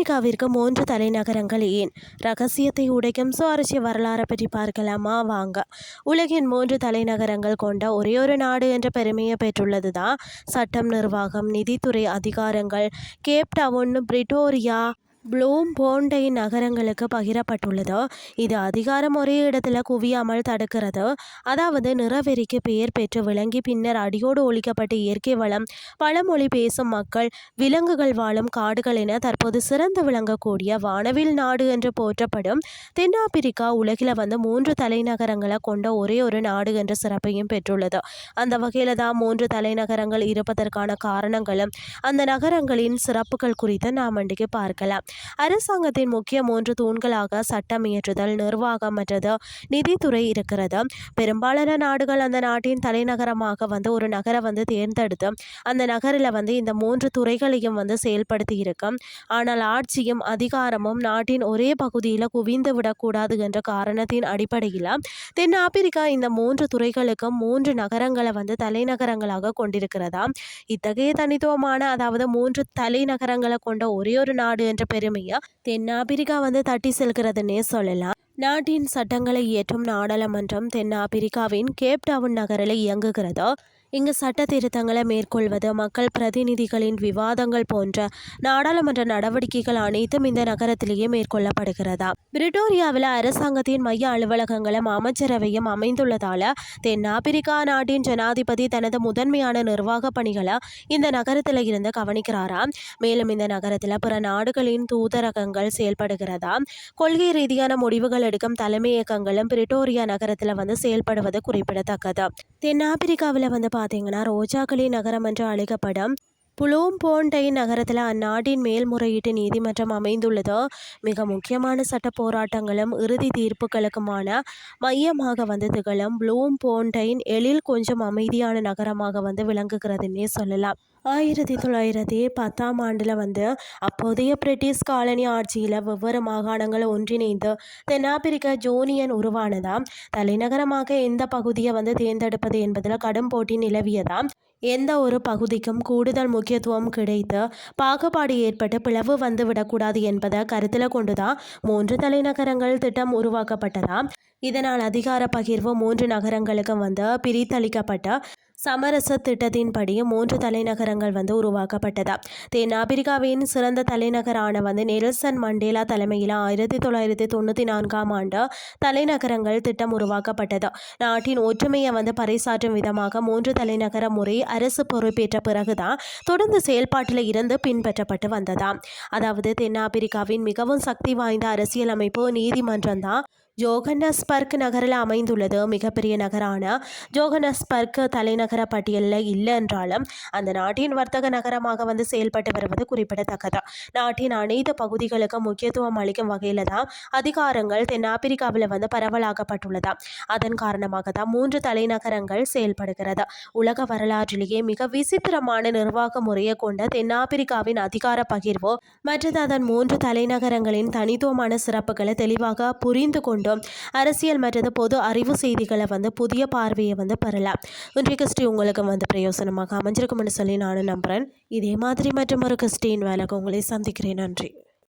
தென்னாப்பிரிக்காவிற்கு 3 தலைநகரங்கள் ஏன்? ரகசியத்தை உடைக்கும் சுவாரஸ்ய வரலாறை பற்றி பார்க்கலாமா வாங்க. உலகின் 3 தலைநகரங்கள் கொண்ட ஒரே ஒரு நாடு என்ற பெருமையை பெற்றுள்ளது தான் சட்டம், நிர்வாகம், நிதித்துறை அதிகாரங்கள் கேப் டவுன், பிரிட்டோரியா, ப்ளூம்ஃபோன்டைன் நகரங்களுக்கு பகிரப்பட்டுள்ளது. இது அதிகாரம் ஒரே இடத்துல குவியாமல் தடுக்கிறது. அதாவது நிறவெறிக்கு பெயர் பெற்று விளங்கி பின்னர் அடியோடு ஒழிக்கப்பட்ட இயற்கை வளம், பழமொழி பேசும் மக்கள், விலங்குகள் வாழும் காடுகள் என தற்போது சிறந்து விளங்கக்கூடிய வானவில் நாடு என்று போற்றப்படும் தென்னாப்பிரிக்கா உலகில் 3 தலைநகரங்களை கொண்ட ஒரே ஒரு நாடு என்ற சிறப்பையும் பெற்றுள்ளது. அந்த வகையில் தான் 3 தலைநகரங்கள் இருப்பதற்கான காரணங்களும் அந்த நகரங்களின் சிறப்புகள் குறித்து நாம் இன்றைக்கு பார்க்கலாம். அரசாங்கத்தின் முக்கிய 3 தூண்களாக சட்டம் இயற்றுதல், நிர்வாகம் மற்றது நிதித்துறை இருக்கிறது. பெரும்பாலான நாடுகள் அந்த நாட்டின் தலைநகரமாக ஒரு நகரை தேர்ந்தெடுத்து அந்த நகரில் இந்த 3 துறைகளையும் செயல்படுத்தி இருக்கும். ஆனால் ஆட்சியும் அதிகாரமும் நாட்டின் ஒரே பகுதியில் குவிந்து விடக்கூடாது என்ற காரணத்தின் அடிப்படையில் தென்னாப்பிரிக்கா இந்த 3 துறைகளுக்கும் 3 நகரங்களை தலைநகரங்களாக கொண்டிருக்கிறதா. இத்தகைய தனித்துவமான அதாவது 3 தலைநகரங்களை கொண்ட ஒரே ஒரு நாடு என்ற பெருமையை தென்னாப்பிரிக்கா தட்டி செல்கிறதுன்னே சொல்லலாம். நாட்டின் சட்டங்களை இயற்றும் நாடாளுமன்றம் தென்னாப்பிரிக்காவின் கேப் டவுன் நகரில் இயங்குகிறது. இங்கு சட்ட திருத்தங்களை மேற்கொள்வது, மக்கள் பிரதிநிதிகளின் விவாதங்கள் போன்ற நாடாளுமன்ற நடவடிக்கைகள் அனைத்தும் இந்த நகரத்திலேயே மேற்கொள்ளப்படுகிறதா. பிரிட்டோரியாவில் அரசாங்கத்தின் மைய அலுவலகங்களும் அமைச்சரவையும் அமைந்துள்ளதால் தென்னாப்பிரிக்கா நாட்டின் ஜனாதிபதி தனது முதன்மையான நிர்வாக பணிகளை இந்த நகரத்தில் இருந்து கவனிக்கிறாராம். மேலும் இந்த நகரத்தில் பிற நாடுகளின் தூதரகங்கள் செயல்படுகிறதா. கொள்கை ரீதியான முடிவுகள் எடுக்கும் தலைமையகங்களும் பிரிட்டோரியா நகரத்தில் செயல்படுவது குறிப்பிடத்தக்கது. தென்னாப்பிரிக்காவில் பார்த்தீங்கன்னா ரோஜாக்களின் நகரம் என்று அழைக்கப்படும் ப்ளூம்ஃபோன்டைன் நகரத்தில் அந்நாட்டின் மேல்முறையீட்டு நீதிமன்றம் அமைந்துள்ளது. மிக முக்கியமான சட்ட போராட்டங்களும் இறுதி தீர்ப்புகளுக்குமான மையமாக திகழும் ப்ளூம்ஃபோன்டைன் எழில் கொஞ்சம் அமைதியான நகரமாக விளங்குகிறதுன்னே சொல்லலாம். 1910ஆம் ஆண்டில் அப்போதைய பிரிட்டிஷ் காலனி ஆட்சியில் வெவ்வேறு மாகாணங்கள் ஒன்றிணைந்து தென்னாப்பிரிக்க யூனியன் உருவானதாம். தலைநகரமாக எந்த பகுதியை தேர்ந்தெடுப்பது என்பதில் கடும் போட்டி நிலவியதாம். எந்த ஒரு பகுதிக்கும் கூடுதல் முக்கியத்துவம் கிடைத்து பாகுபாடு ஏற்பட்டு பிளவு விடக்கூடாது என்பதை கருத்தில் கொண்டுதான் 3 தலைநகரங்கள் திட்டம் உருவாக்கப்பட்டதாம். இதனால் அதிகார பகிர்வு 3 நகரங்களுக்கும் பிரித்தளிக்கப்பட்ட சமரச திட்டத்தின்படி 3 தலைநகரங்கள் உருவாக்கப்பட்டதா. தென்னாப்பிரிக்காவின் சிறந்த தலைநகரான நெல்சன் மண்டேலா தலைமையில் 1994ஆம் ஆண்டு தலைநகரங்கள் திட்டம் உருவாக்கப்பட்டது. நாட்டின் ஒற்றுமையை பறைசாற்றும் விதமாக 3 தலைநகர முறை அரசு பொறுப்பேற்ற பிறகுதான் தொடர்ந்து செயல்பாட்டில் இருந்து பின்பற்றப்பட்டு வந்ததாம். அதாவது தென்னாப்பிரிக்காவின் மிகவும் சக்தி வாய்ந்த அரசியலமைப்பு நீதிமன்றம் தான் ஜோகன்னஸ்பர்க் நகரில் அமைந்துள்ளது. மிகப்பெரிய நகரான ஜோகன்னஸ்பர்க் தலைநகர பட்டியலில் இல்லை என்றாலும் அந்த நாட்டின் வர்த்தக நகரமாக செயல்பட்டு வருவது குறிப்பிடத்தக்கது. நாட்டின் அனைத்து பகுதிகளுக்கும் முக்கியத்துவம் அளிக்கும் வகையில் தான் அதிகாரங்கள் தென்னாப்பிரிக்காவில் பரவலாக்கப்பட்டுள்ளதா. அதன் காரணமாக தான் 3 தலைநகரங்கள் செயல்படுகிறது. உலக வரலாற்றிலேயே மிக விசித்திரமான நிர்வாக முறையை கொண்ட தென்னாப்பிரிக்காவின் அதிகார பகிர்வு மற்றும் அதன் 3 தலைநகரங்களின் தனித்துவமான சிறப்புகளை தெளிவாக புரிந்து கொண்டு அரசியல் மற்றும் பொது அறிவு செய்திகளை புதிய பார்வையை பெறலாம். இன்றைய கிறிஸ்டி உங்களுக்கு பிரயோசனமாக அமைஞ்சிருக்கும் என்று சொல்லி நானும் நம்புகிறேன். இதே மாதிரி மற்றும் ஒரு கிறிஸ்டின் வேலைக்கு உங்களை சந்திக்கிறேன். நன்றி.